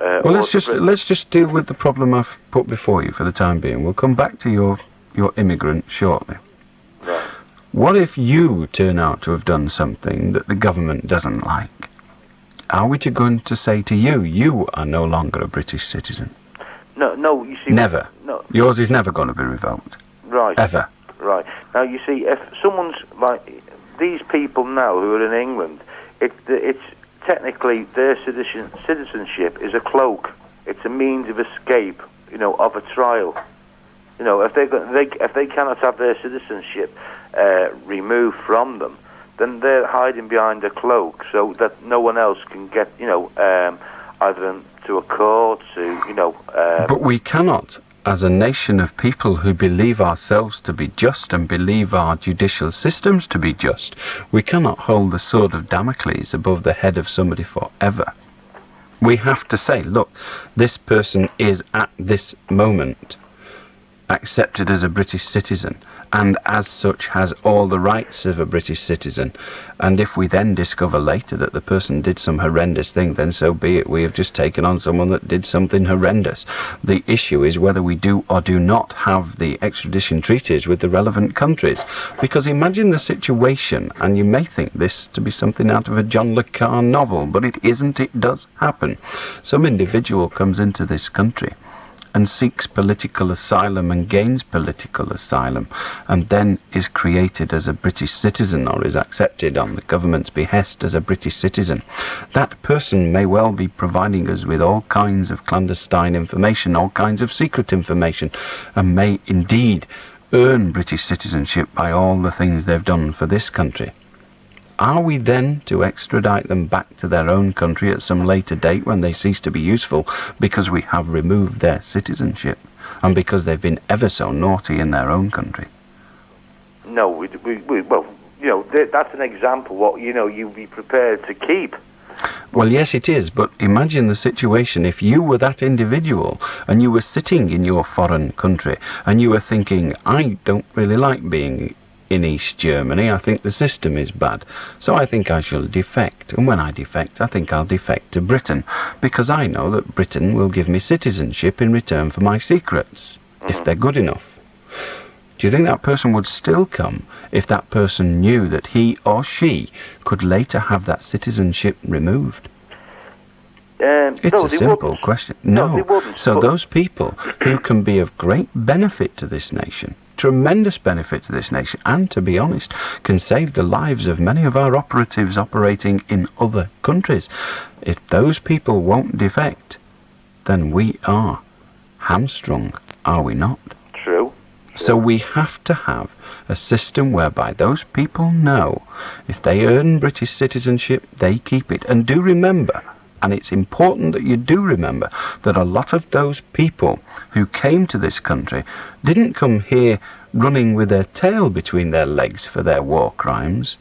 Well, let's just deal with the problem I've put before you for the time being. We'll come back to your immigrant shortly. Right. What if you turn out to have done something that the government doesn't like? Are we going to say to you, you are no longer a British citizen? No, you see... Never. No. Yours is never going to be revoked. Right. Ever. Right. Now, you see, if someone's, like, these people now who are in England, it's technically their citizenship is a cloak. It's a means of escape, of a trial. If they cannot have their citizenship removed from them, then they're hiding behind a cloak so that no one else can get, either to a court, But we cannot, as a nation of people who believe ourselves to be just and believe our judicial systems to be just, we cannot hold the sword of Damocles above the head of somebody forever. We have to say, look, this person is at this moment accepted as a British citizen, and as such has all the rights of a British citizen. And if we then discover later that the person did some horrendous thing, then so be it. We have just taken on someone that did something horrendous. The issue is whether we do or do not have the extradition treaties with the relevant countries. Because imagine the situation, and you may think this to be something out of a John le Carre novel, but it isn't. It does happen. Some individual comes into this country and seeks political asylum and gains political asylum, and then is created as a British citizen or is accepted on the government's behest as a British citizen. That person may well be providing us with all kinds of clandestine information, all kinds of secret information, and may indeed earn British citizenship by all the things they've done for this country. Are we then to extradite them back to their own country at some later date when they cease to be useful because we have removed their citizenship and because they've been ever so naughty in their own country? No, well, that's an example what, you'd be prepared to keep. Well, yes, it is, but imagine the situation if you were that individual and you were sitting in your foreign country and you were thinking, I don't really like being in East Germany. I think the system is bad, so I think I shall defect, and when I defect I think I'll defect to Britain because I know that Britain will give me citizenship in return for my secrets, if they're good enough. Do you think that person would still come if that person knew that he or she could later have that citizenship removed? It's a simple question. No, they wouldn't. So those people who can be of great benefit to this nation, tremendous benefit to this nation, and, to be honest, can save the lives of many of our operatives operating in other countries. If those people won't defect, then we are hamstrung, are we not? True. So we have to have a system whereby those people know if they earn British citizenship, they keep it. And do remember, and it's important that you do remember, that a lot of those people who came to this country didn't come here running with their tail between their legs for their war crimes.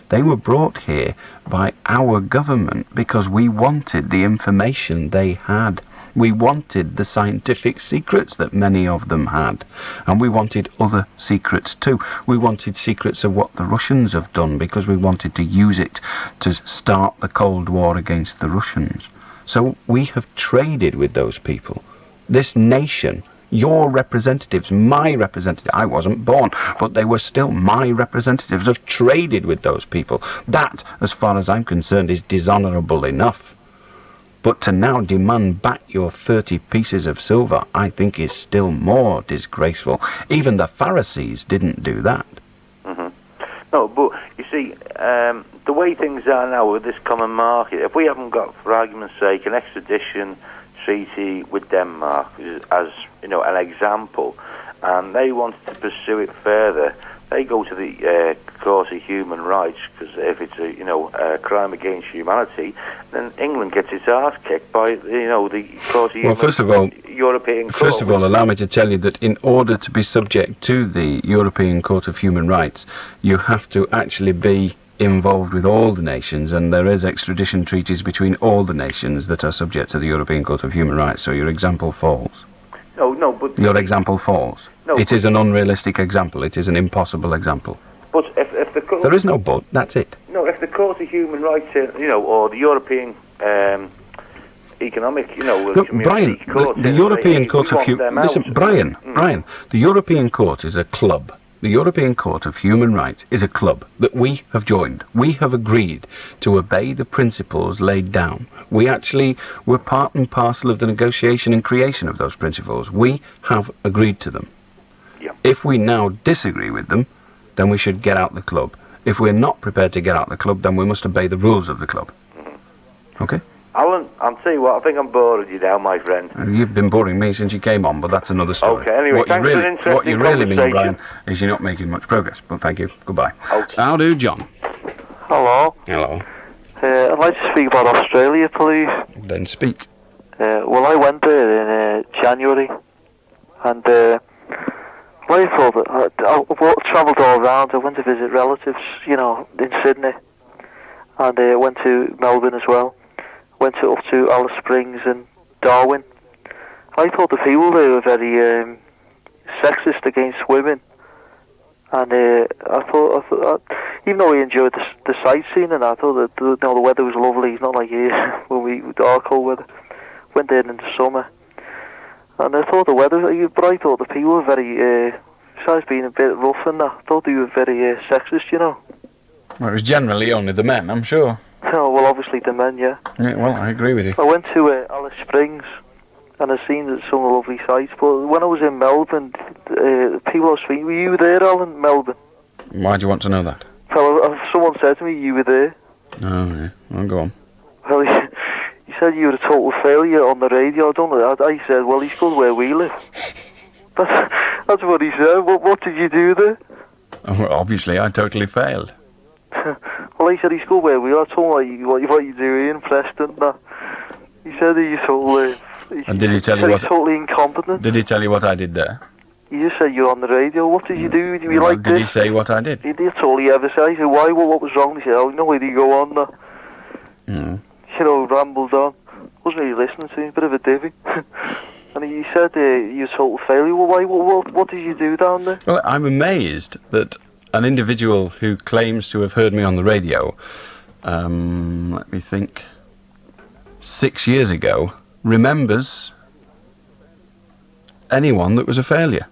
They were brought here by our government because we wanted the information they had. We wanted the scientific secrets that many of them had, and we wanted other secrets too. We wanted secrets of what the Russians have done because we wanted to use it to start the Cold War against the Russians. So we have traded with those people. This nation, your representatives, my representatives, I wasn't born, but they were still my representatives, have traded with those people. That, as far as I'm concerned, is dishonourable enough. But to now demand back your 30 pieces of silver, I think is still more disgraceful. Even the Pharisees didn't do that. No, but you see, the way things are now with this common market, if we haven't got, for argument's sake, an extradition treaty with Denmark as an example, and they wanted to pursue it further, they go to the Court of Human Rights, because if it's a crime against humanity, then England gets its arse kicked by the Court of European Court. First of all, allow me to tell you that in order to be subject to the European Court of Human Rights, you have to actually be involved with all the nations, and there is extradition treaties between all the nations that are subject to the European Court of Human Rights. So your example falls. But your example falls. It is an unrealistic example. It is an impossible example. But if the court, there is no but. That's it. No, if the Court of Human Rights, or the European economic, you know, Look, Brian, the European Court of Human... Listen, Brian, the European Court is a club. The European Court of Human Rights is a club that we have joined. We have agreed to obey the principles laid down. We actually were part and parcel of the negotiation and creation of those principles. We have agreed to them. Yeah. If we now disagree with them, then we should get out the club. If we're not prepared to get out the club, then we must obey the rules of the club. Okay? Alan, I'll tell you what, I think I'm bored you now, my friend. You've been boring me since you came on, but that's another story. Okay, anyway, thanks for an interesting What you really mean, conversation. Brian, is you're not making much progress. But thank you. Goodbye. Okay. How do, John? Hello. Hello. I'd like to speak about Australia, please. Then speak. Well, I went there in January, and I thought that I travelled all around. I went to visit relatives, you know, in Sydney, and went to Melbourne as well. Went up to Alice Springs and Darwin. I thought the people there were very sexist against women, and I thought even though we enjoyed the sightseeing, and I thought that the weather was lovely. It's not like here when we our cold weather. Went there in the summer, and I thought the weather. But I thought the people were very. Besides being a bit rough and that, I thought they were very sexist. You know. Well, it was generally only the men, I'm sure. Oh, well, obviously the men, yeah. Yeah, well, I agree with you. I went to Alice Springs, and I seen some lovely sights. But when I was in Melbourne, people I was speaking, were you there, Alan, Melbourne? Why do you want to know that? Well, someone said to me you were there. Oh, yeah. Well, go on. Well, he said you were a total failure on the radio. I don't know. I said, well, he's good where we live. That's what he said. What did you do there? Oh, well, obviously, I totally failed. Well, he said he's good where we are. I told him what you do here in Preston. He said he's totally... And did he tell you what... He's totally incompetent. Did he tell you what I did there? He just said you're on the radio. What did you do? You like did this? he say what I did? That's all he ever said. He said, why? What was wrong? He said, oh, no way do you go on there. You know, rambled on. Wasn't really listening to him. Bit of a divvy. And he said you're a total failure. Well, why? What did you do down there? Well, I'm amazed that an individual who claims to have heard me on the radio, let me think, 6 years ago, remembers anyone that was a failure.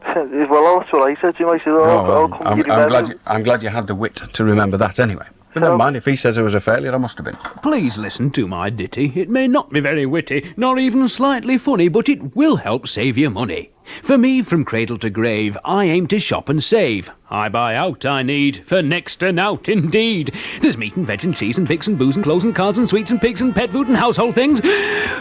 Well, that's what I said to him. I said, I'm glad you had the wit to remember that anyway. But never mind, if he says it was a failure, I must have been. Please listen to my ditty. It may not be very witty, nor even slightly funny, but it will help save you money. For me, from cradle to grave, I aim to shop and save. I buy out I need, for next to nought indeed. There's meat and veg and cheese and pigs and booze and clothes and cards and sweets and pigs and pet food and household things.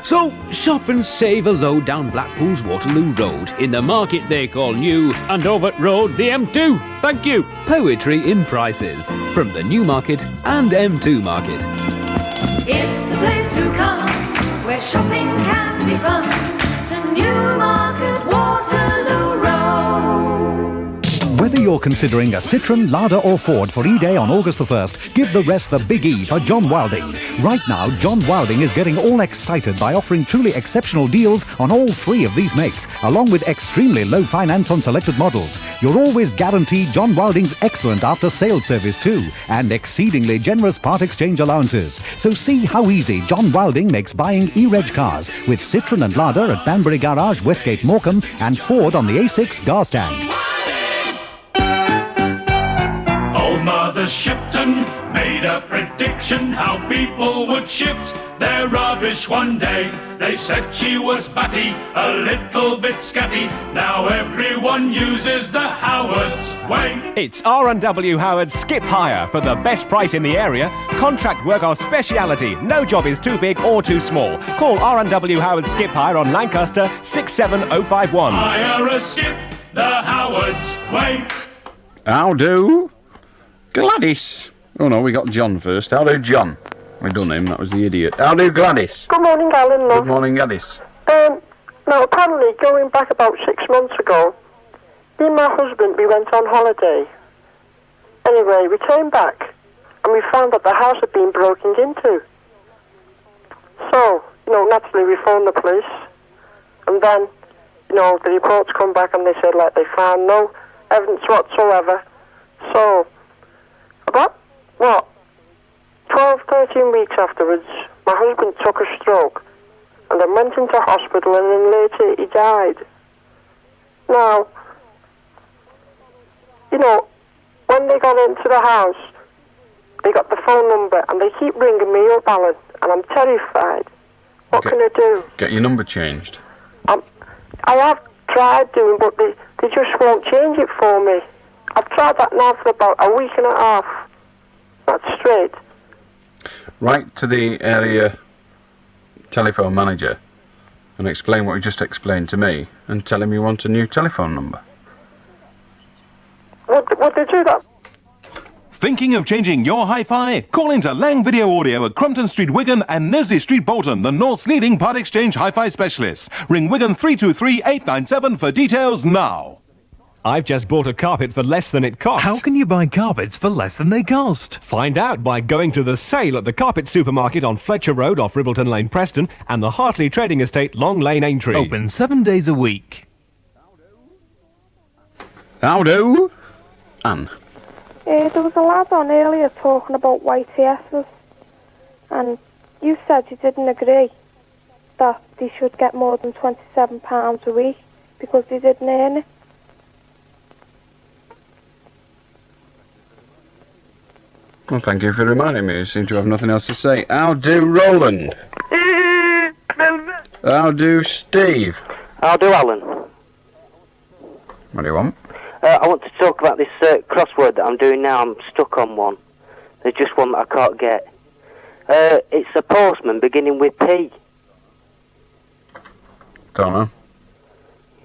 So shop and save a load down Blackpool's Waterloo Road, in the market they call New, and Overt Road, the M2. Thank you. Poetry in prices, from the New Market and M2 Market. It's the place to come, where shopping can be fun. The Newmarket Waterloo Road. Whether you're considering a Citroen, Lada or Ford for E-Day on August the 1st, give the rest the big E for John Wilding. Right now, John Wilding is getting all excited by offering truly exceptional deals on all 3 of these makes, along with extremely low finance on selected models. You're always guaranteed John Wilding's excellent after-sales service too, and exceedingly generous part exchange allowances. So see how easy John Wilding makes buying E-Reg cars with Citroen and Lada at Banbury Garage, Westgate Morecambe, and Ford on the A6 Gar Stand. Old Mother Shipton made a prediction how people would shift their rubbish one day. They said she was batty, a little bit scatty. Now everyone uses the Howard's way. It's R&W Howard's Skip Hire for the best price in the area. Contract work our speciality. No job is too big or too small. Call R&W Howard's Skip Hire on Lancaster 67051. Hire a skip the Howard's way. How do? Gladys. Oh no, we got John first. How do, John? We done him, that was the idiot. How do, Gladys? Good morning, Alan. Good morning, Gladys. Now, apparently, going back about 6 months ago, me and my husband, we went on holiday. Anyway, we came back, and we found that the house had been broken into. So, naturally, we phoned the police, and then, the reports come back, and they said, they found no evidence whatsoever. So, about, 12, 13 weeks afterwards, my husband took a stroke. and then went into hospital, and then later he died. Now, you know, when they got into the house, they got the phone number, and they keep ringing me up, Alan, and I'm terrified. What can I do? Get your number changed. I have tried doing, but they just won't change it for me. I've tried that now for about a week and a half. That's straight. Write to the area telephone manager and explain what you just explained to me, and tell him you want a new telephone number. Would they do that? Thinking of changing your hi-fi? Call into Lang Video Audio at Crumpton Street, Wigan, and Nesley Street, Bolton, the North's leading part exchange hi-fi specialists. Ring Wigan 323-897 for details now. I've just bought a carpet for less than it cost. How can you buy carpets for less than they cost? Find out by going to the sale at the Carpet Supermarket on Fletcher Road off Ribbleton Lane, Preston, and the Hartley Trading Estate, Long Lane, Aintree. Open 7 days a week. How do? Anne. There was a lad on earlier talking about YTSs, and you said you didn't agree that they should get more than £27 a week because they didn't earn it. Well, thank you for reminding me. You seem to have nothing else to say. How do, Roland? How do, Steve? How do, Alan? What do you want? I want to talk about this crossword that I'm doing now. I'm stuck on one. There's just one that I can't get. It's a postman beginning with P. Don't know.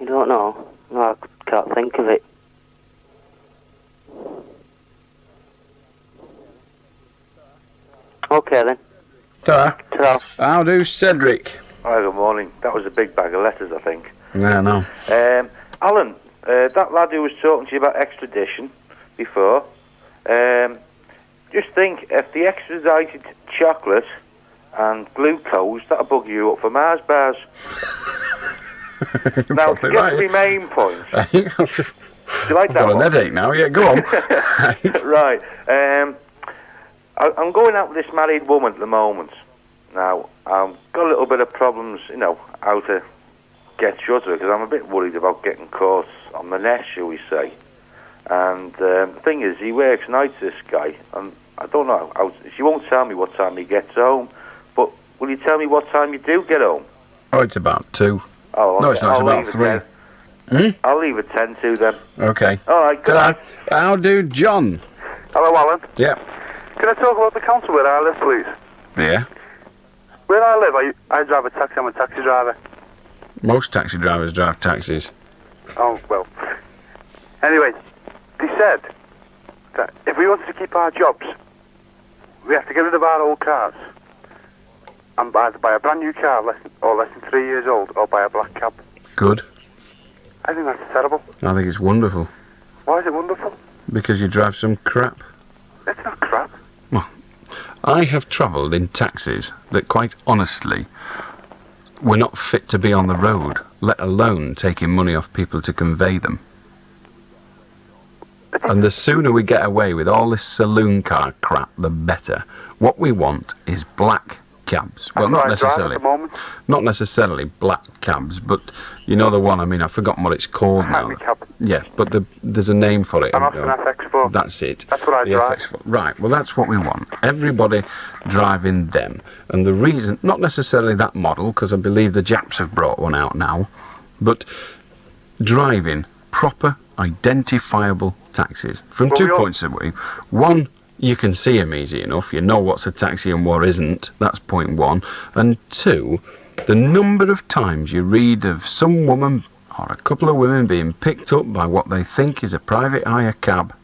You don't know? No, I can't think of it. Okay then. Ta-ra. Ta-ra. How do, Cedric? Hi, good morning. That was a big bag of letters, I think. Yeah, no. Alan, that lad who was talking to you about extradition before, just think, if the extradited chocolate and glucose, that'll bug you up for Mars bars. Now, to get to my main point. Do you like that I've got one? an headache now. Yeah, go on. Right. I'm going out with this married woman at the moment. Now, I've got a little bit of problems, you know, how to get shut of her, because I'm a bit worried about getting caught on the net, shall we say. And the thing is, he works nights, this guy, and I don't know how, she won't tell me what time he gets home, but will you tell me what time you do get home? Oh, it's about 2. Oh, okay. No, it's not. It's about 3. I'll leave at 10 to then. Okay. All right, good Ta-ra. night. How do, John? Hello, Alan. Yeah. Can I talk about the council where I live, please? Yeah. Where I live, I drive a taxi. I'm a taxi driver. Most taxi drivers drive taxis. Oh, well. Anyway, they said that if we wanted to keep our jobs, we have to get rid of our old cars and either buy a brand new car less than 3 years old or buy a black cab. Good. I think that's terrible. I think it's wonderful. Why is it wonderful? Because you drive some crap. It's not crap. Well, I have travelled in taxis that, quite honestly, were not fit to be on the road, let alone taking money off people to convey them. And the sooner we get away with all this saloon car crap, the better. What we want is black cabs. Well, not necessarily black cabs, but you know the one. I mean, I've forgotten what it's called now. Cab. Yeah, but there's a name for it. An Austin FX4. That's it. That's what I the drive. FX4. Right. Well, that's what we want. Everybody driving them, and the reason, not necessarily that model, because I believe the Japs have brought one out now, but driving proper, identifiable taxis from 2 points of view. One, you can see them easy enough. You know what's a taxi and what isn't. That's point one. And two, the number of times you read of some woman or a couple of women being picked up by what they think is a private hire cab,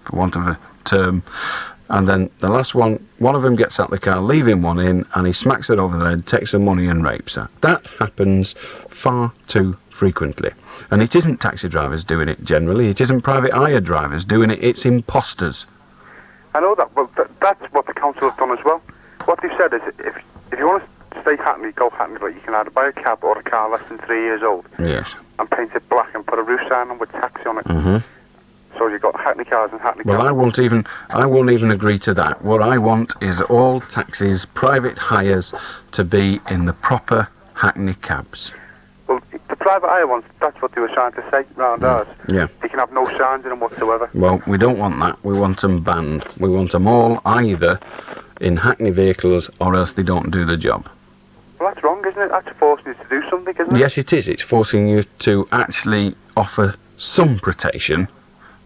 for want of a term, and then the last one of them gets out of the car, leaving one in, and he smacks it over the head, takes her money and rapes her. That happens far too frequently. And it isn't taxi drivers doing it generally, it isn't private hire drivers doing it, it's imposters. I know that, but that's what the council have done as well. What they've said is, if you want to stay Hackney, go Hackney, but you can either buy a cab or a car less than 3 years old. Yes. And paint it black and put a roof sign on with taxi on it. Mm-hmm. So you've got Hackney cars and Hackney cars. Well, I won't even agree to that. What I want is all taxis, private hires, to be in the proper Hackney cabs. Well, the private hire ones, that's what they were trying to say round ours. Yeah. They can have no signs in them whatsoever. Well, we don't want that. We want them banned. We want them all either in Hackney vehicles or else they don't do the job. Well, that's wrong, isn't it? That's forcing you to do something, isn't it? Yes, it is. It's forcing you to actually offer some protection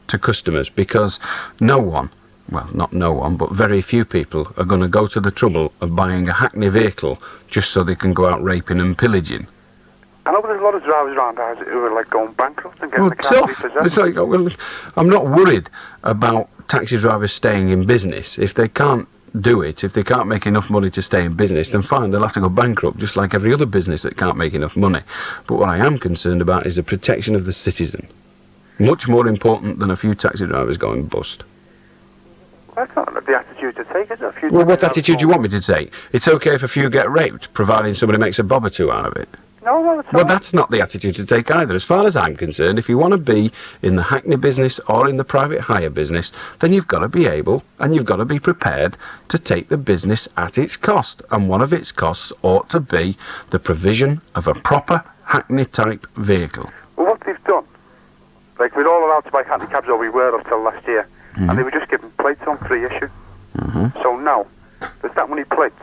to customers, because no one, well, not no one, but very few people are going to go to the trouble of buying a Hackney vehicle just so they can go out raping and pillaging. I know there's a lot of drivers around ours who are like going bankrupt and getting Well, the car tough. repossessed. It's like, well, I'm not worried about taxi drivers staying in business. If they can't do it, if they can't make enough money to stay in business, then fine, they'll have to go bankrupt, just like every other business that can't make enough money. But what I am concerned about is the protection of the citizen. Much more important than a few taxi drivers going bust. That's not the attitude to take, is it? A few Well, what taxi attitude do you drivers want me to take? It's okay if a few get raped, providing somebody makes a bob or two out of it. No, it's Well, not. that's not the attitude to take either. As far as I'm concerned, if you want to be in the Hackney business or in the private hire business, then you've got to be able and you've got to be prepared to take the business at its cost. And one of its costs ought to be the provision of a proper Hackney-type vehicle. Well, what they've done, like we're all allowed to buy Hackney cabs, or we were up till last year, and they were just giving plates on free issue. So now, there's that many plates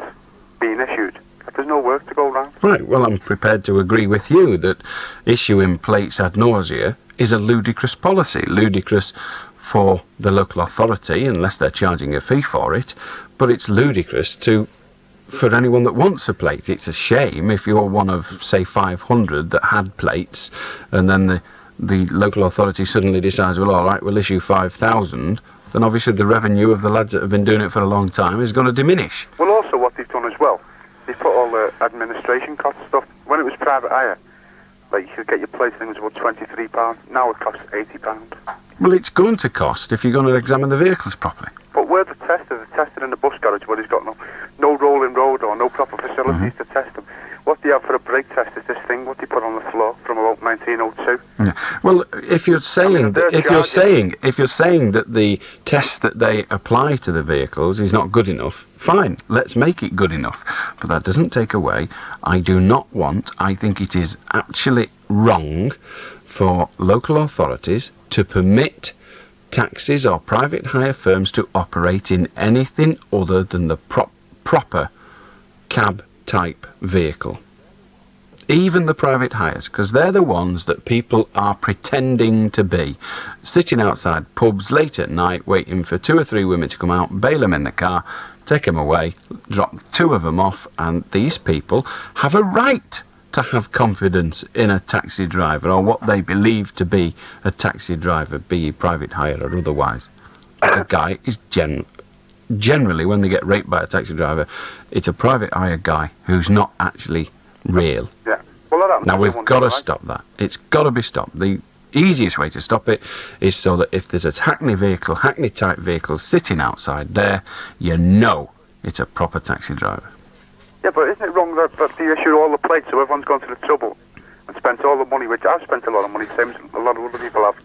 being issued. There's no work to go round. Right, well, I'm prepared to agree with you that issuing plates ad nausea is a ludicrous policy. Ludicrous for the local authority, unless they're charging a fee for it, but it's ludicrous for anyone that wants a plate. It's a shame if you're one of, say, 500 that had plates, and then the local authority suddenly decides, well, all right, we'll issue 5,000, then obviously the revenue of the lads that have been doing it for a long time is going to diminish. Well, also what they've done as well, they put all the administration cost stuff. When it was private hire, like you could get your place, things about £23. Now it costs £80. Well, it's going to cost if you're going to examine the vehicles properly. But where the testers are tested in the bus garage, where he's got no rolling road or no proper facilities to test them. What they have for a brake test is this thing, what they put on the floor from about 1902. Yeah. Well, if you're saying if you're saying that the test that they apply to the vehicles is not good enough, fine, let's make it good enough. But that doesn't take away. I think it is actually wrong for local authorities to permit taxis or private hire firms to operate in anything other than the proper cab type vehicle. Even the private hires, because they're the ones that people are pretending to be, sitting outside pubs late at night waiting for 2 or 3 women to come out, bail them in the car, take them away, drop 2 of them off, and these people have a right to have confidence in a taxi driver or what they believe to be a taxi driver, be he private hire or otherwise. The guy is generally, when they get raped by a taxi driver, it's a private hire guy who's not actually real. Yeah. Well, that happens. Now, we've got to stop that. It's got to be stopped. The easiest way to stop it is so that if there's a Hackney-type vehicle sitting outside there, you know it's a proper taxi driver. Yeah, but isn't it wrong that they issue all the plates so everyone's gone to the trouble and spent all the money, which I've spent a lot of money, same as a lot of other people have,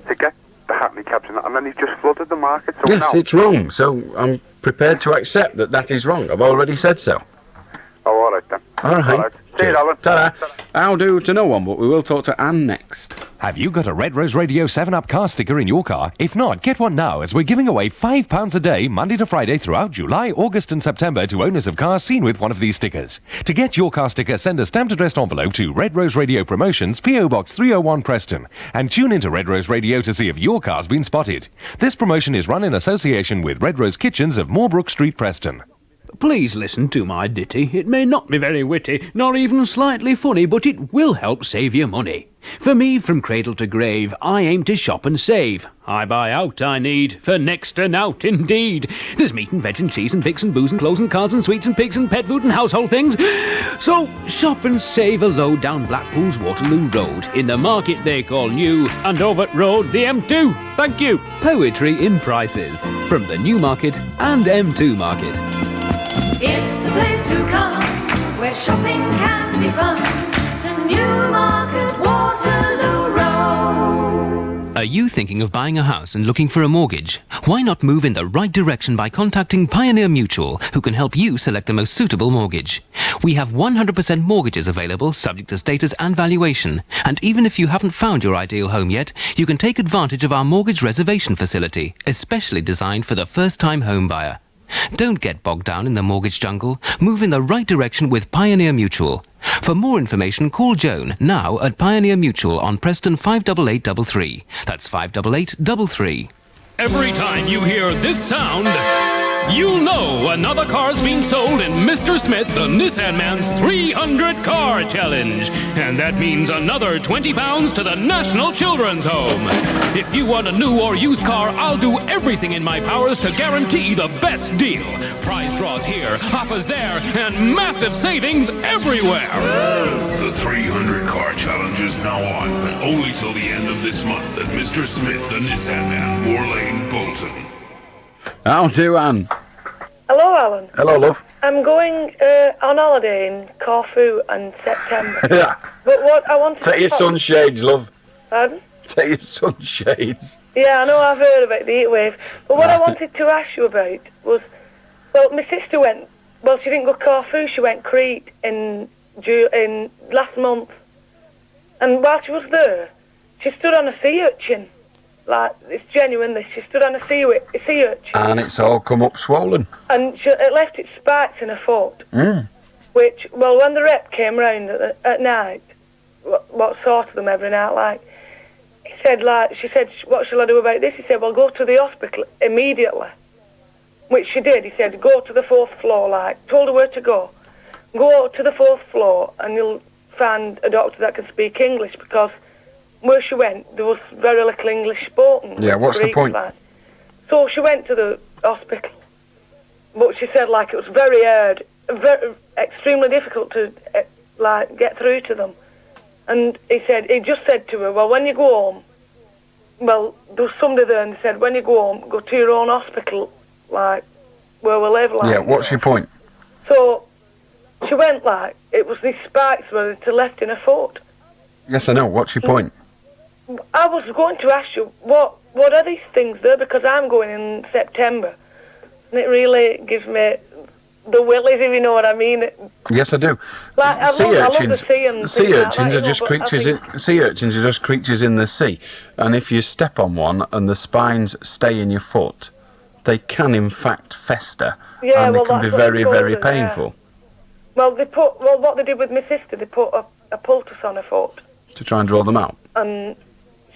to get the Hackney cabs and then they've just flooded the market. So Yes, now, it's wrong. So I'm prepared to accept that is wrong. I've already said so. Oh, all right then. All right. See you, Alan. Ta-da. I'll do to no one, but we will talk to Anne next. Have you got a Red Rose Radio 7-Up car sticker in your car? If not, get one now, as we're giving away £5 a day, Monday to Friday, throughout July, August and September to owners of cars seen with one of these stickers. To get your car sticker, send a stamped addressed envelope to Red Rose Radio Promotions, P.O. Box 301 Preston, and tune into Red Rose Radio to see if your car's been spotted. This promotion is run in association with Red Rose Kitchens of Moorbrook Street, Preston. Please listen to my ditty. It may not be very witty, nor even slightly funny, but it will help save you money. For me, from cradle to grave, I aim to shop and save. I buy out I need, for next to nought indeed. There's meat and veg and cheese and pigs and booze and clothes and cards and sweets and pigs and pet food and household things. So shop and save a load down Blackpool's Waterloo Road, in the market they call New, and over road the M2. Thank you. Poetry in prices, from the New Market and M2 Market. It's the place to come, where shopping can be fun. The Newmarket Waterloo Road. A Are you thinking of buying a house and looking for a mortgage? Why not move in the right direction by contacting Pioneer Mutual, who can help you select the most suitable mortgage. We have 100% mortgages available, subject to status and valuation. And even if you haven't found your ideal home yet, you can take advantage of our mortgage reservation facility, especially designed for the first-time home buyer. Don't get bogged down in the mortgage jungle. Move in the right direction with Pioneer Mutual. For more information, call Joan now at Pioneer Mutual on Preston 58833. That's 58833. Every time you hear this sound, you'll know another car's being sold in Mr. Smith, the Nissan Man's 300 Car Challenge. And that means another £20 to the National Children's Home. If you want a new or used car, I'll do everything in my powers to guarantee the best deal. Prize draws here, offers there, and massive savings everywhere. The 300 Car Challenge is now on, but only till the end of this month at Mr. Smith, the Nissan Man, Moor Lane, Bolton. How do, Anne? Hello, Alan. Hello, love. I'm going on holiday in Corfu in September. Yeah. But what I wanted Take your sunshades, love. Pardon? Take your sunshades. Yeah, I know, I've heard about the heat wave. But what I wanted to ask you about was, well, my sister went, well, she didn't go Corfu, she went Crete in last month. And while she was there, she stood on a sea urchin. Like, it's genuine, this. She stood on a sea urchin. And it's all come up swollen. And it left its spikes in her foot. Which, well, when the rep came round at night, what sorted them every night, like, she said, what shall I do about this? He said, well, go to the hospital immediately. Which she did. He said, go to the 4th floor, like, told her where to go. Go to the 4th floor and you'll find a doctor that can speak English, because where she went, there was very little English spoken. Yeah, what's the point? Like. So she went to the hospital, but she said, like, it was very hard, extremely difficult to, like, get through to them. And he just said to her, well, when you go home, well, there was somebody there, and he said, when you go home, go to your own hospital, like, where we live, like. Yeah, what's your point? So she went, like, it was these spikes where it left in her foot. Yes, I know. What's your point? I was going to ask you, what are these things there? Because I'm going in September, and it really gives me the willies, if you know what I mean. Yes, I do. Like, I love the sea and sea things urchins like that, are just creatures. Sea urchins are just creatures in the sea, and if you step on one and the spines stay in your foot, they can in fact fester, and they can be very, very painful. Yeah. Well, what they did with my sister, they put a poultice on her foot To try and draw them out. and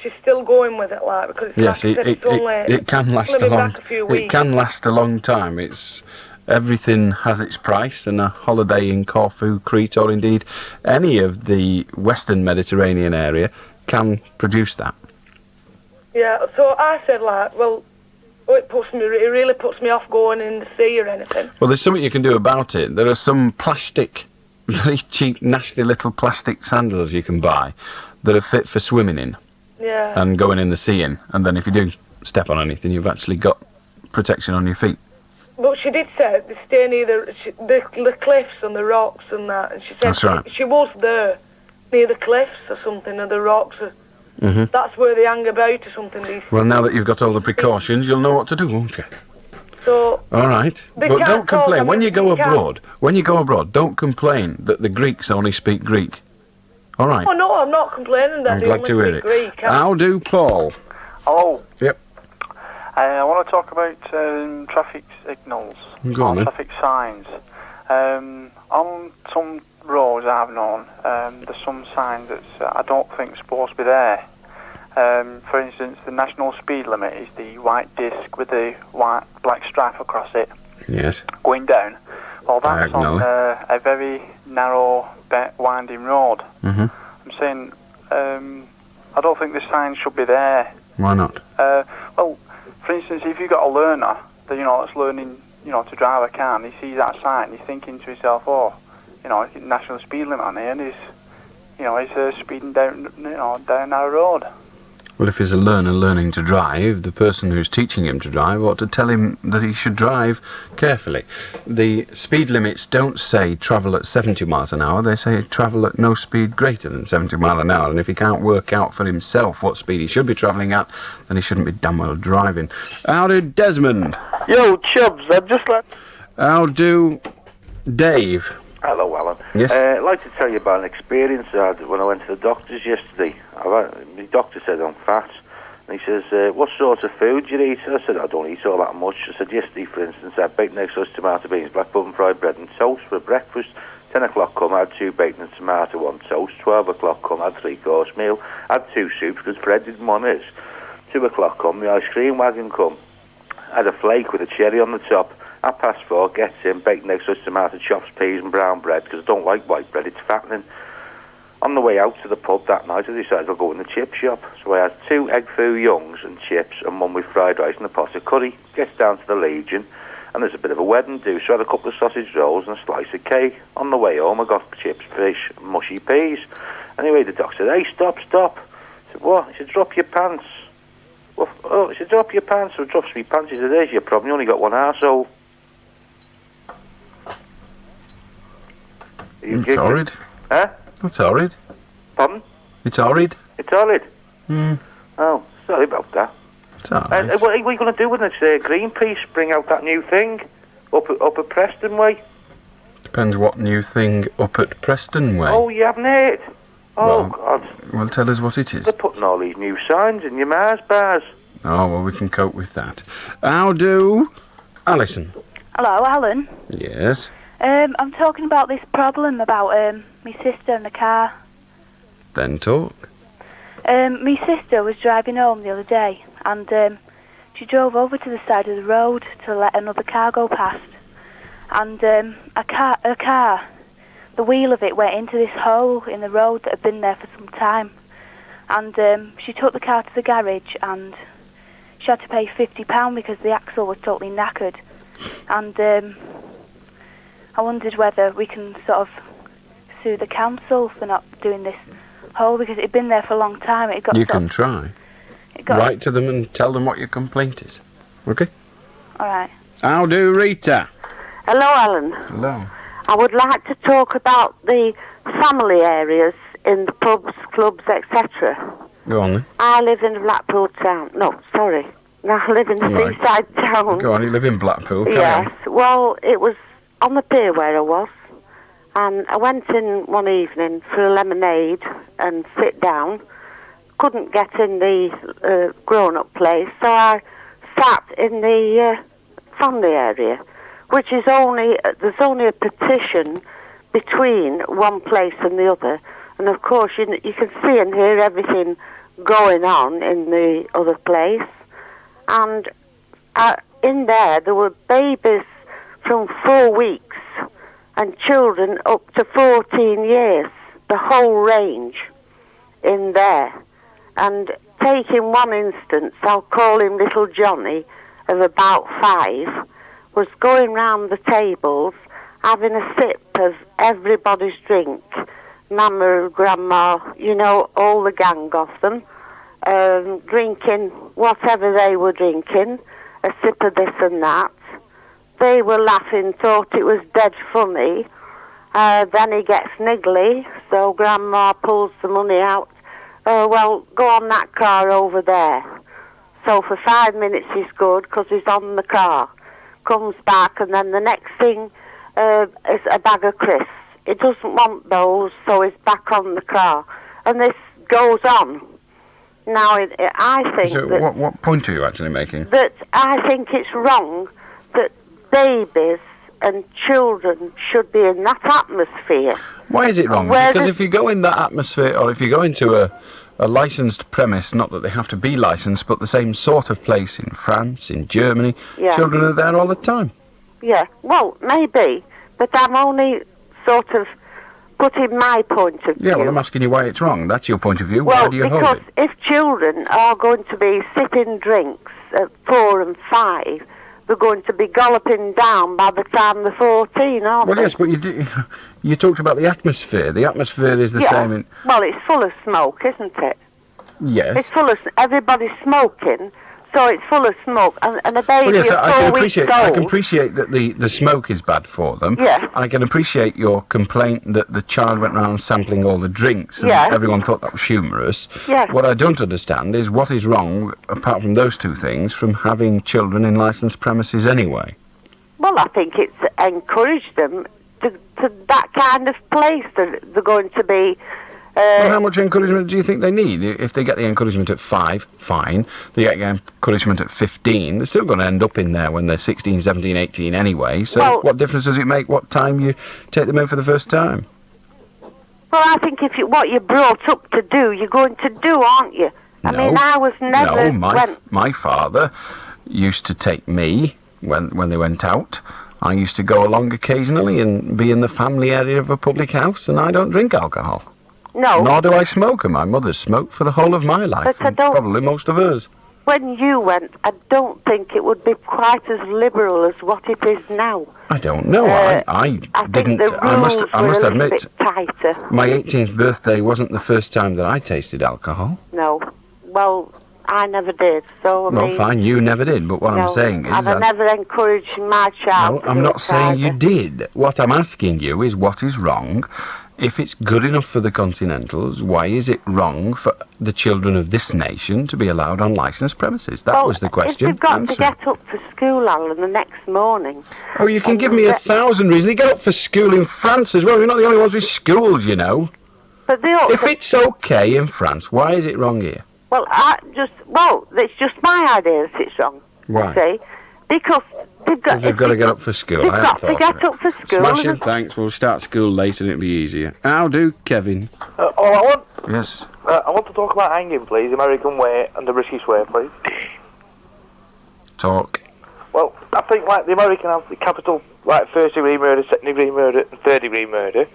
she's still going with it, like, because it's Yes, like I said, it's only, it can last only a been long. back a few It weeks. can last a long time. It's everything has its price, and a holiday in Corfu, Crete, or indeed any of the Western Mediterranean area can produce that. Yeah, so I said, like, well, it really puts me off going in the sea or anything. Well, there's something you can do about it. There are some plastic, very cheap, nasty little plastic sandals you can buy that are fit for swimming in. Yeah. And going in the sea in. And then if you do step on anything, you've actually got protection on your feet. But she did say they stay near the cliffs and the rocks and that. And she said That's right. she was there, near the cliffs or something, or the rocks. That's where they hang about or something. Well, now that you've got all the precautions, you'll know what to do, won't you? So. All right. They But can't don't complain. talk, When you go they can't- abroad, don't complain that the Greeks only speak Greek. All right. Oh, no, I'm not complaining that I'm they glad only to hear speak it. Greek. How do, Paul? Hello. Yep. I want to talk about traffic signals, Go on, then. traffic signs. On some roads I've known, there's some signs that I don't think supposed to be there. For instance, the national speed limit is the white disc with the black stripe across it. Yes. Going down. Well, that's Diagonally. on a very narrow, winding road. Mm-hmm. I'm saying I don't think the sign should be there. Why not? Well, for instance, if you've got a learner that that's learning, to drive a car, and he sees that sign, he's thinking to himself, "Oh, national speed limit on here, and he's speeding down, down our road." Well, if he's a learner learning to drive, the person who's teaching him to drive ought to tell him that he should drive carefully. The speed limits don't say travel at 70 miles an hour, they say travel at no speed greater than 70 miles an hour, and if he can't work out for himself what speed he should be travelling at, then he shouldn't be damn well driving. How do Desmond? Yo, Chubbs, I'd just like... How do Dave? Hello, Alan. Yes? I'd like to tell you about an experience I had when I went to the doctor's yesterday. My doctor said I'm fat, and he says, what sort of food do you eat? I said, I don't eat all that much. I said, yesterday, for instance, I had bacon, eggs, toast, tomato, beans, black pudding, fried bread and toast for breakfast. 10 o'clock come, I had 2 bacon and tomato, 1 toast. 12 o'clock come, I had 3-course meal. I had 2 soups, because bread didn't want his. 2 o'clock come, the ice cream wagon come. I had a flake with a cherry on the top. 4:30 gets in, bacon, eggs, toast, tomato, chops, peas and brown bread, because I don't like white bread, it's fattening. On the way out to the pub that night, I decided I'll go in the chip shop. So I had 2 egg foo youngs and chips, and 1 with fried rice and a pot of curry. Gets down to the Legion, and there's a bit of a wedding do, so I had a couple of sausage rolls and a slice of cake. On the way home, I got chips, fish, and mushy peas. Anyway, the doc said, hey, stop. I said, what? He said, drop your pants. Well, oh, he said, drop your pants. So I drops my pants. He said, there's your problem, you only got 1 arsehole. It's horrid. Huh? That's horrid. Pardon? It's horrid. It's horrid? Hmm. Oh, sorry about that. It's all right. What are you going to do with this? Greenpeace bring out that new thing up at Preston Way? Depends what new thing up at Preston Way. Oh, you haven't heard? Oh, God. Well, tell us what it is. They're putting all these new signs in your Mars bars. Oh, well, we can cope with that. How do Alison? Hello, Alan. Yes? I'm talking about this problem about my sister and the car. Then talk. My sister was driving home the other day, and she drove over to the side of the road to let another car go past. And her car, the wheel of it went into this hole in the road that had been there for some time. And she took the car to the garage, and she had to pay £50 because the axle was totally knackered. And I wondered whether we can sort of sue the council for not doing this hole, because it had been there for a long time. You can try. Write to them and tell them what your complaint is. Okay? All right. How do Rita? Hello, Alan. Hello. I would like to talk about the family areas in the pubs, clubs, etc. Go on then. I live in Blackpool town. No, sorry. I live in the Right. seaside town. Go on, you live in Blackpool. Carry Yes. on. Well, it was on the pier where I was. And I went in one evening for a lemonade and sit down. Couldn't get in the grown-up place, so I sat in the family area, which is there's only a partition between one place and the other. And of course, you can see and hear everything going on in the other place. And in there were babies from 4 weeks and children up to 14 years, the whole range in there. And taking one instance, I'll call him little Johnny, of about 5, was going round the tables, having a sip of everybody's drink, Mama, Grandma, all the gang of them, drinking whatever they were drinking, a sip of this and that. They were laughing, thought it was dead funny. Then he gets niggly, so Grandma pulls the money out. Well, go on that car over there. So for 5 minutes he's good, because he's on the car. Comes back, and then the next thing is a bag of crisps. He doesn't want those, so he's back on the car. And this goes on. Now, I think So what point are you actually making? that I think it's wrong that babies and children should be in that atmosphere. Why is it wrong? Where Because the- if you go in that atmosphere, or if you go into a licensed premise, not that they have to be licensed, but the same sort of place in France, in Germany, Yeah. children are there all the time. Yeah, well, maybe, but I'm only sort of putting my point of view. Yeah, well, I'm asking you why it's wrong. That's your point of view. Why Well, do you hold because it? if children are going to be sipping drinks at 4 and 5, they're going to be galloping down by the time they're 14, aren't Well, they? yes, but you talked about the atmosphere. The atmosphere is the Yeah. same in... Well, it's full of smoke, isn't it? Yes. It's full of... Everybody's smoking, so it's full of smoke. And a baby Well, yes, of 4 weeks old... I can appreciate that the smoke is bad for them. Yeah. I can appreciate your complaint that the child went around sampling all the drinks and Yeah. everyone thought that was humorous. Yeah. What I don't understand is what is wrong, apart from those two things, from having children in licensed premises anyway. Well, I think it's encouraged them to that kind of place that they're going to be... Well, how much encouragement do you think they need? If they get the encouragement at 5, fine. They get the encouragement at 15, they're still going to end up in there when they're 16, 17, 18 anyway. So Well- what difference does it make what time you take them in for the first time? Well, I think if what you're brought up to do, you're going to do, aren't you? I mean, I was never... No, my father used to take me when they went out. I used to go along occasionally and be in the family area of a public house, and I don't drink alcohol. No. Nor do I smoke, and my mother's smoked for the whole of my life, But I and don't- probably most of hers. When you went, I don't think it would be quite as liberal as what it is now. I don't know. I think didn't. the I must rules were a little admit, bit tighter. my 18th birthday wasn't the first time that I tasted alcohol. No. Well, I never did, so I Well, mean... fine, you never did. But what I'm no, saying is, and I never encouraged my child no, to I'm do not it saying you either. did. What I'm asking you is, what is wrong? If it's good enough for the Continentals, why is it wrong for the children of this nation to be allowed on licensed premises? That was the question. If they've got Answer. to get up for school, Alan, the next morning... Oh, you can give me 1,000 reasons. They get up for school in France as well. We're not the only ones with schools, you know. But they ought If it's okay in France, why is it wrong here? Well, it's just my idea that it's wrong. Why? See? Because they've got... Because they've got to get up for school. They've I got hadn't to thought get of up for it. school. Smashing, and- thanks. We'll start school later and it'll be easier. How do, Kevin? Yes. I want to talk about hanging, please. American way and the British way, please. Talk. Well, I think like the American have the capital, like first-degree murder, second-degree murder, and third-degree murder.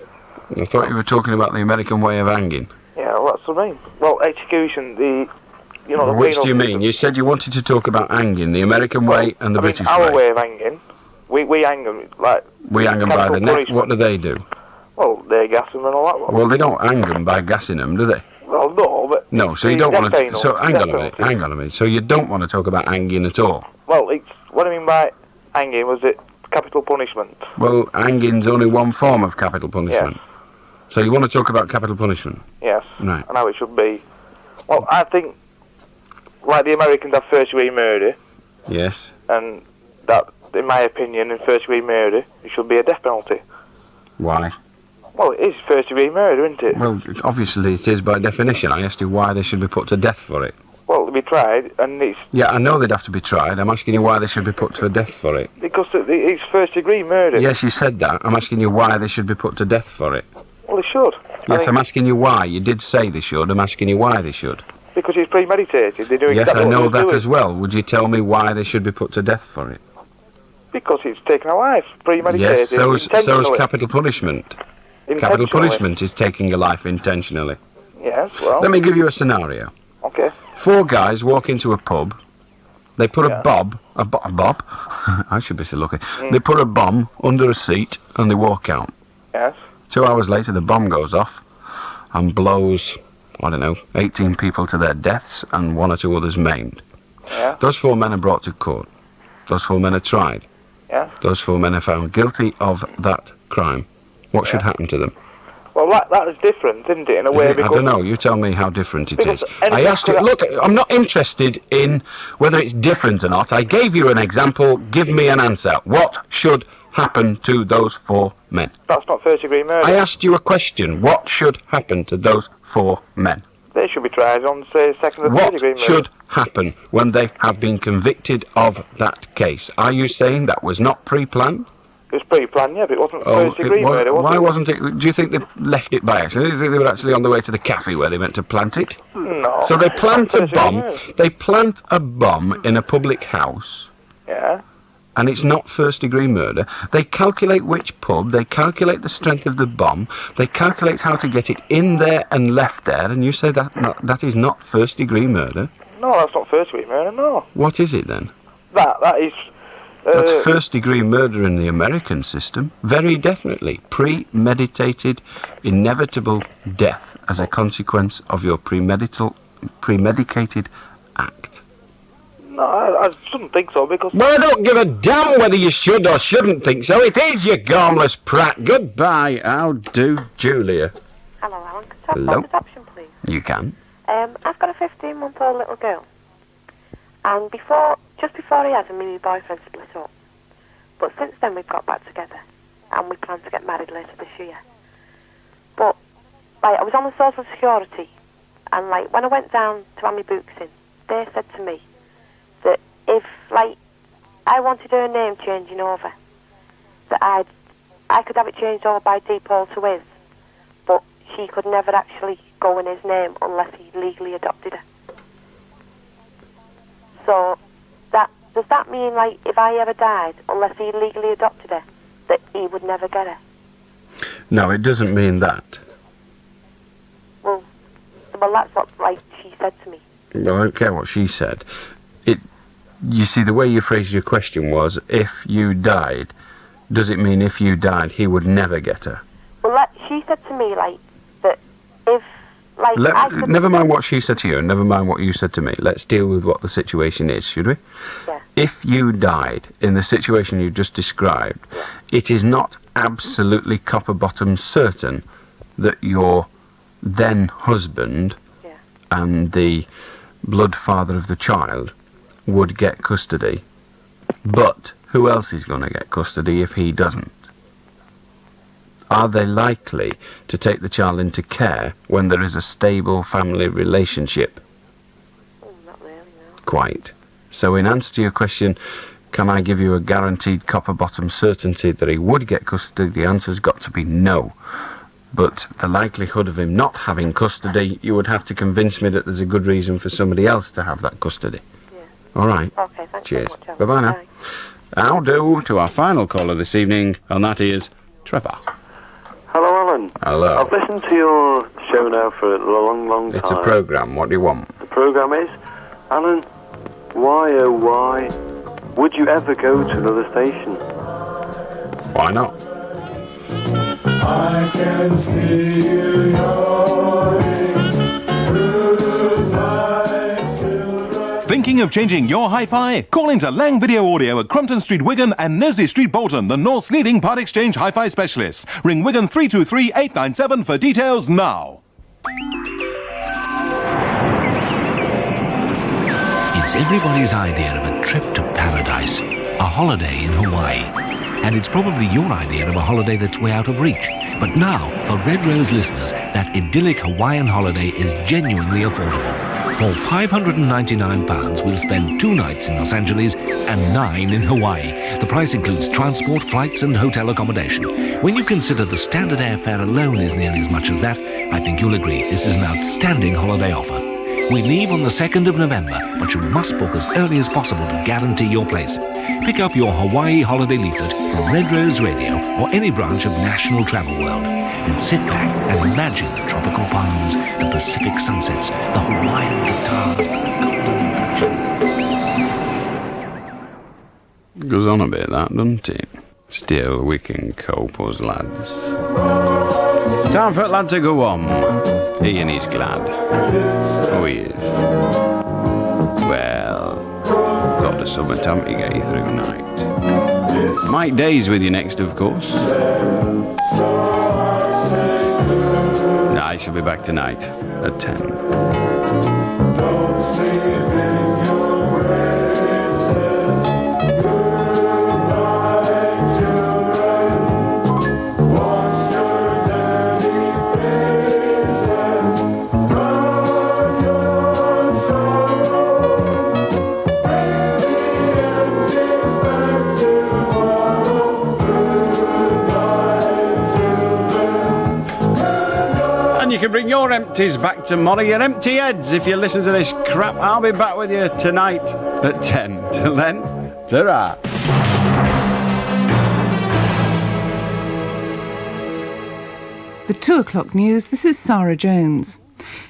I thought you were talking about the American way of hanging. Yeah, well, that's what I mean. Well, execution, the Which do you penal mean? You said you wanted to talk about hanging, the American way and the British our way. way of hanging. We hang them like. We hang them by capital the neck. punishment. What do they do? Well, they gas them and all that. Well, they don't hang them by gassing them, do they? Well, no, but No, so you the don't want death to... penalty, So, hang death on a minute, penalty. hang on a minute. So you don't want to talk about hanging at all? Well, it's what I mean by hanging was it capital punishment. Well, hanging's only one form of capital punishment. So you want to talk about capital punishment? Yes. Right. And how it should be. Well, I think, like the Americans have first-degree murder, Yes. and that, in my opinion, in first-degree murder, it should be a death penalty. Why? Well, it is first-degree murder, isn't it? Well, obviously it is by definition. I asked you why they should be put to death for it. Well, to be tried, and it's Yeah, I know they'd have to be tried. I'm asking you why they should be put to death for it. because it's first-degree murder. Yes, you said that. I'm asking you why they should be put to death for it. Well, it should. Yes, I'm asking you why. You did say they should. I'm asking you why they should. Because it's premeditated. They're doing Yes, exactly I know what they're that doing. as well. Would you tell me why they should be put to death for it? Because it's taken a life. Premeditated. Yes, so is intentionally. capital punishment. Capital Intentionally. punishment is taking a life intentionally. Yes, well. Let me give you a scenario. Okay. 4 guys walk into a pub. They put a bob. I should be so lucky. They put a bomb under a seat and they walk out. Yes. 2 hours later, the bomb goes off and blows, 18 people to their deaths and 1 or 2 others maimed. Yeah. Those 4 men are brought to court. Those 4 men are tried. Yeah. Those 4 men are found guilty of that crime. What should happen to them? Well, that is different, isn't it, in a Is way? it? I Because don't know. You tell me how different it Because is. anything I asked you, could- look, I'm not interested in whether it's different or not. I gave you an example. Give me an answer. What should happen to those 4 men? that's not first-degree murder. I asked you a question. What should happen to those 4 men? They should be tried on, say, second or What third-degree murder. should happen when they have been convicted of that case? Are you saying that was not pre-planned? It was pre-planned, yeah, but it wasn't Oh, first-degree it wa- murder, was why it? wasn't it? Do you think they left it by accident? Do you think they were actually on the way to the cafe where they meant to plant it? No. So they plant a First-degree bomb. murder. They plant a bomb in a public house, Yeah. and it's not first-degree murder. They calculate which pub. They calculate the strength of the bomb. They calculate how to get it in there and left there. And you say that is not first-degree murder. No, that's not first-degree murder, no. What is it then? That is... That's first-degree murder in the American system. Very definitely. Premeditated, inevitable death as a consequence of your premeditated premedicated act? No, I shouldn't think so, because... Well, I don't give a damn whether you should or shouldn't think so. It is, you garmless prat. Goodbye. How do, Julia? Hello, Alan. Can I have Hello. an adoption, please? You can. I've got a 15-month-old little girl. And just before he has him, me and my boyfriend split up. But since then, we've got back together. And we plan to get married later this year. But, I was on the social security. And, when I went down to have my books in, they said to me that if, I wanted her name changing over, that I could have it changed over by default to his, but she could never actually go in his name unless he legally adopted her. So, does that mean, if I ever died, unless he legally adopted her, that he would never get her? No, it doesn't mean that. Well, that's what, she said to me. Well, I don't care what she said. You see, the way you phrased your question was, if you died, does it mean if you died, he would never get her? Well, she said to me, that if, never mind what she said to you, and never mind what you said to me. Let's deal with what the situation is, should we? Yeah. If you died in the situation you just described, it is not absolutely copper-bottom certain that your then husband and the blood father of the child would get custody. But who else is going to get custody if he doesn't? Are they likely to take the child into care when there is a stable family relationship? Not really, no. Quite. So in answer to your question, can I give you a guaranteed copper-bottom certainty that he would get custody? The answer's got to be no. But the likelihood of him not having custody, you would have to convince me that there's a good reason for somebody else to have that custody. Yeah. All right. Okay, thanks Cheers. very much, Alan. Bye-bye now. Bye. I'll do to our final caller this evening, and that is Trevor. Hello, Alan. Hello. I've listened to your show now for a long time. It's a programme. What do you want? The programme is, Alan, why, oh why, would you ever go to another station? Why not? I can see you yawning through the night, children. Thinking of changing your hi-fi? Call into Lang Video Audio at Crumpton Street, Wigan and Nesley Street, Bolton, the North's leading part exchange hi-fi specialists. Ring Wigan 323 897 for details now. It's everybody's idea of a trip to paradise, a holiday in Hawaii. And it's probably your idea of a holiday that's way out of reach. But now, for Red Rose listeners, that idyllic Hawaiian holiday is genuinely affordable. For £599, we'll spend 2 nights in Los Angeles and 9 in Hawaii. The price includes transport, flights and hotel accommodation. When you consider the standard airfare alone is nearly as much as that, I think you'll agree this is an outstanding holiday offer. We leave on the 2nd of November, but you must book as early as possible to guarantee your place. Pick up your Hawaii holiday leaflet from Red Rose Radio or any branch of National Travel World and sit back and imagine the tropical palms, the Pacific sunsets, the Hawaiian guitars. Goes on a bit, that, doesn't it? Still, we can cope, us lads. Time for the lad to go on. Ian is glad. Oh, he is. Well, got the summertime to get you through night. Mike Day's with you next, of course. I shall be back tonight at 10. Don't sleep in your graces. Goodnight, children. Wash your dirty faces. Drown your sorrows. Bring the empties back tomorrow. Goodnight, children. And you can bring your empties back tomorrow, your empty heads, if you listen to this crap. I'll be back with you tonight at 10. Till then, ta-ra. The 2 o'clock news, this is Sarah Jones.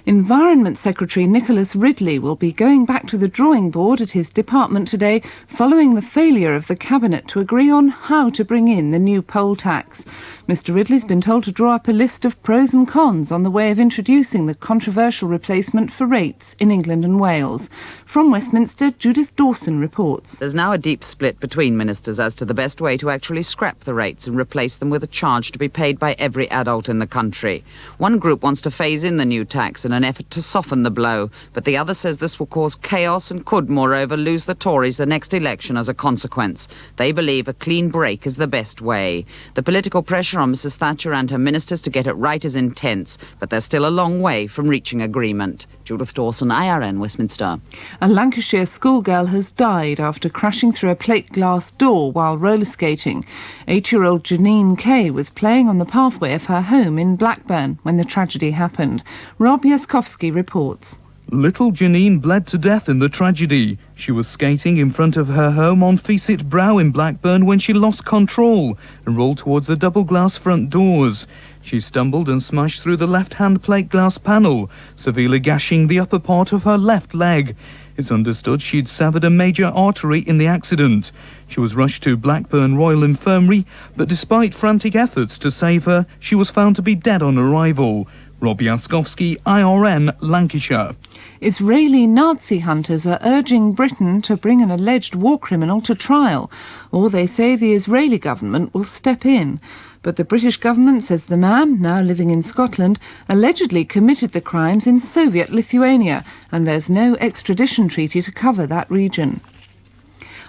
Environment Secretary Nicholas Ridley will be going back to the drawing board at his department today following the failure of the Cabinet to agree on how to bring in the new poll tax. Mr Ridley's been told to draw up a list of pros and cons on the way of introducing the controversial replacement for rates in England and Wales. From Westminster, Judith Dawson reports. There's now a deep split between ministers as to the best way to actually scrap the rates and replace them with a charge to be paid by every adult in the country. One group wants to phase in the new tax in an effort to soften the blow, but the other says this will cause chaos and could, moreover, lose the Tories the next election as a consequence. They believe a clean break is the best way. The political pressure on Mrs Thatcher and her ministers to get it right is intense, but they're still a long way from reaching agreement. Judith Dawson, IRN, Westminster. A Lancashire schoolgirl has died after crashing through a plate glass door while roller skating. 8-year-old Janine Kay was playing on the pathway of her home in Blackburn when the tragedy happened. Rob Jaskowski reports. Little Janine bled to death in the tragedy. She was skating in front of her home on Feasit Brow in Blackburn when she lost control and rolled towards the double glass front doors. She stumbled and smashed through the left-hand plate glass panel, severely gashing the upper part of her left leg. It's understood she'd severed a major artery in the accident. She was rushed to Blackburn Royal Infirmary, but despite frantic efforts to save her, she was found to be dead on arrival. Rob Jaskowski, IRN, Lancashire. Israeli Nazi hunters are urging Britain to bring an alleged war criminal to trial, or they say the Israeli government will step in. But the British government says the man, now living in Scotland, allegedly committed the crimes in Soviet Lithuania, and there's no extradition treaty to cover that region.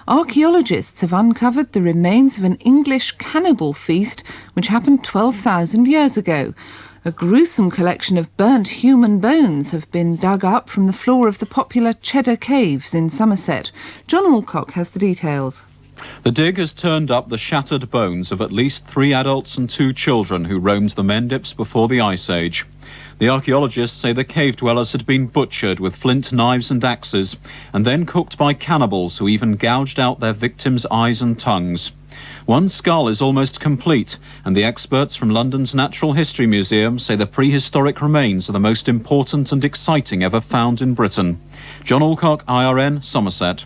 Archaeologists have uncovered the remains of an English cannibal feast which happened 12,000 years ago. A gruesome collection of burnt human bones have been dug up from the floor of the popular Cheddar Caves in Somerset. John Alcock has the details. The dig has turned up the shattered bones of at least 3 adults and 2 children who roamed the Mendips before the Ice Age. The archaeologists say the cave dwellers had been butchered with flint knives and axes, and then cooked by cannibals who even gouged out their victims' eyes and tongues. One skull is almost complete, and the experts from London's Natural History Museum say the prehistoric remains are the most important and exciting ever found in Britain. John Alcock, IRN, Somerset.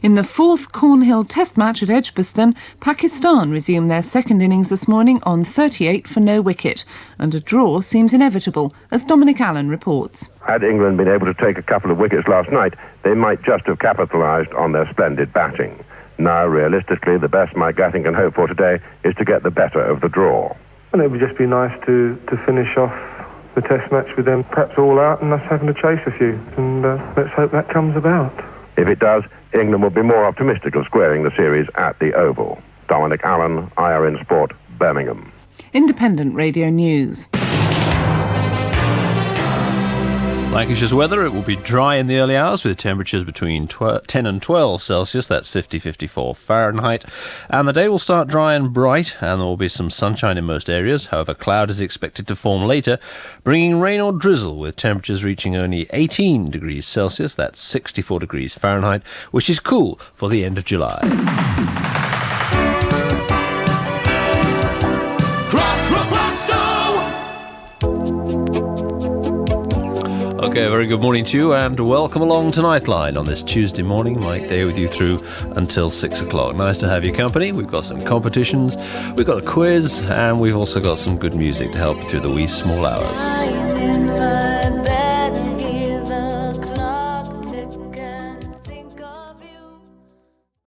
In the 4th Cornhill Test match at Edgbaston, Pakistan resumed their second innings this morning on 38 for no wicket, and a draw seems inevitable, as Dominic Allen reports. Had England been able to take a couple of wickets last night, they might just have capitalised on their splendid batting. Now, realistically, the best Mike Gatting can hope for today is to get the better of the draw. And it would just be nice to finish off the Test match with them perhaps all out and us having to chase a few. And let's hope that comes about. If it does, England will be more optimistic of squaring the series at the Oval. Dominic Allen, IRN Sport, Birmingham. Independent Radio News. Lancashire's weather, it will be dry in the early hours with temperatures between 10 and 12 Celsius, that's 50-54 Fahrenheit. And the day will start dry and bright, and there will be some sunshine in most areas. However, cloud is expected to form later, bringing rain or drizzle with temperatures reaching only 18 degrees Celsius, that's 64 degrees Fahrenheit, which is cool for the end of July. Okay, very good morning to you and welcome along to Nightline on this Tuesday morning. Mike Day with you through until 6 o'clock. Nice to have your company. We've got some competitions, we've got a quiz, and we've also got some good music to help you through the wee small hours.